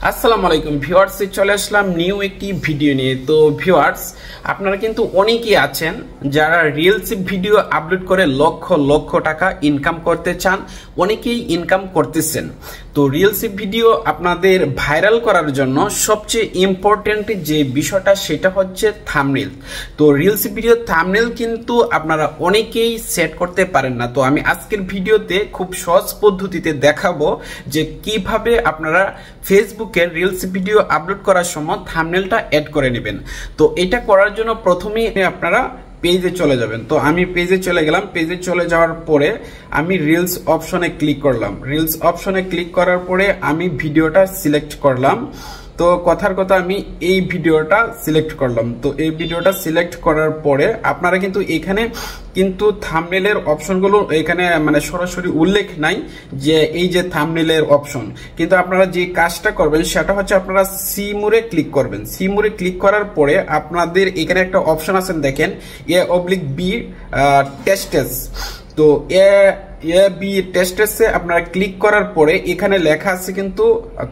আসসালামু আলাইকুম ভিউয়ার্স, চলে আসলাম নিউ একটি ভিডিও নিয়ে। তো ভিউয়ার্স, আপনারা কিন্তু অনেকেই আছেন যারা রিলস ভিডিও আপলোড করে লক্ষ লক্ষ টাকা ইনকাম করতে চান, অনেকেই ইনকাম করতেছেন। তো রিলস ভিডিও আপনাদের ভাইরাল করার জন্য সবচেয়ে ইম্পর্টেন্ট যে বিষয়টা সেটা হচ্ছে থাম্বনেল। তো রিলস ভিডিও থাম্বনেল কিন্তু আপনারা অনেকেই সেট করতে পারেন না। তো আমি আজকের ভিডিওতে খুব সহজ পদ্ধতিতে দেখাবো যে কিভাবে আপনারা ফেসবুকে রিলস ভিডিও আপলোড করার সময় থাম্বনেলটা অ্যাড করে নেবেন। তো এটা করার জন্য প্রথমেই আপনারা পেজে চলে যাবেন। তো আমি পেজে চলে গেলাম। পেজে চলে যাওয়ার পরে আমি রিলস অপশনে ক্লিক করলাম। রিলস অপশনে ক্লিক করার পরে আমি ভিডিওটা সিলেক্ট করলাম। তো কথার কথা আমি এই ভিডিওটা সিলেক্ট করলাম। তো এই ভিডিওটা সিলেক্ট করার পরে আপনারা কিন্তু এখানে কিন্তু থাম্বনেলের অপশনগুলো এখানে মানে সরাসরি উল্লেখ নাই যে এই যে থাম্বনেলের অপশন, কিন্তু আপনারা যে কাজটা করবেন সেটা হচ্ছে আপনারা সি মোরে ক্লিক করবেন। সি মোরে ক্লিক করার পরে আপনাদের এখানে একটা অপশন আছে দেখেন, A/B টেস্টেস। তো বি টেস্টেসে আপনারা ক্লিক করার পরে এখানে লেখা আছে কিন্তু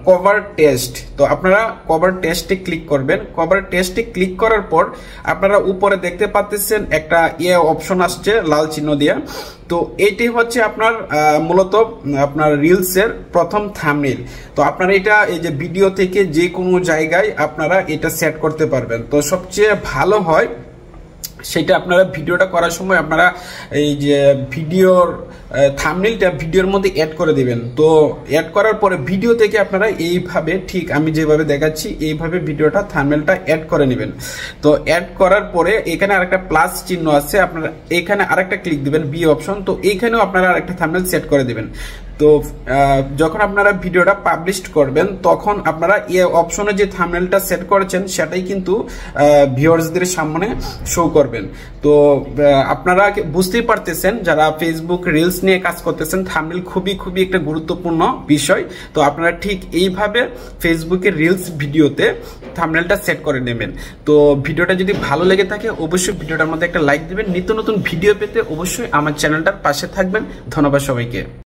কভার টেস্ট। তো আপনারা কভার টেস্টে ক্লিক করবেন। কভার টেস্টে ক্লিক করার পর আপনারা উপরে দেখতে পাচ্ছেন একটা অপশন আসছে লাল চিহ্ন দিয়ে। তো এটি হচ্ছে আপনার মূলত আপনার রিলসের প্রথম থাম্বনেল। তো আপনারা এটা এই যে ভিডিও থেকে যে কোনো জায়গায় আপনারা এটা সেট করতে পারবেন। তো সবচেয়ে ভালো হয় সেটা আপনারা ভিডিওটা করার সময় আপনারা এই যে ভিডিওর থাম্বনেলটা ভিডিওর মধ্যে অ্যাড করে দিবেন। তো অ্যাড করার পরে ভিডিও থেকে আপনারা এইভাবে ঠিক আমি যেভাবে দেখাচ্ছি এইভাবে ভিডিওটা থাম্বনেলটা অ্যাড করে নেবেন। তো অ্যাড করার পরে এখানে আরেকটা প্লাস চিহ্ন আছে, আপনারা এখানে আরেকটা ক্লিক দিবেন বি অপশন। তো এইখানেও আপনারা আরেকটা থাম্বনেল সেট করে দিবেন। তো যখন আপনারা ভিডিওটা পাবলিশ করবেন তখন আপনারা এই অপশনে যে থাম্বনেলটা সেট করেছেন সেটাই কিন্তু ভিউয়ার্সদের সামনে শো করবেন। তো আপনারা বুঝতেই পারতেছেন যারা ফেসবুক রিলস নিয়ে কাজ করতেছেন থাম্বনেল খুবই খুবই একটা গুরুত্বপূর্ণ বিষয়। তো আপনারা ঠিক এইভাবে ফেসবুকের রিলস ভিডিওতে থাম্বনেলটা সেট করে নেবেন। তো ভিডিওটা যদি ভালো লেগে থাকে অবশ্যই ভিডিওটার মধ্যে একটা লাইক দিবেন। নিত্য নতুন ভিডিও পেতে অবশ্যই আমার চ্যানেলটার পাশে থাকবেন। ধন্যবাদ সবাইকে।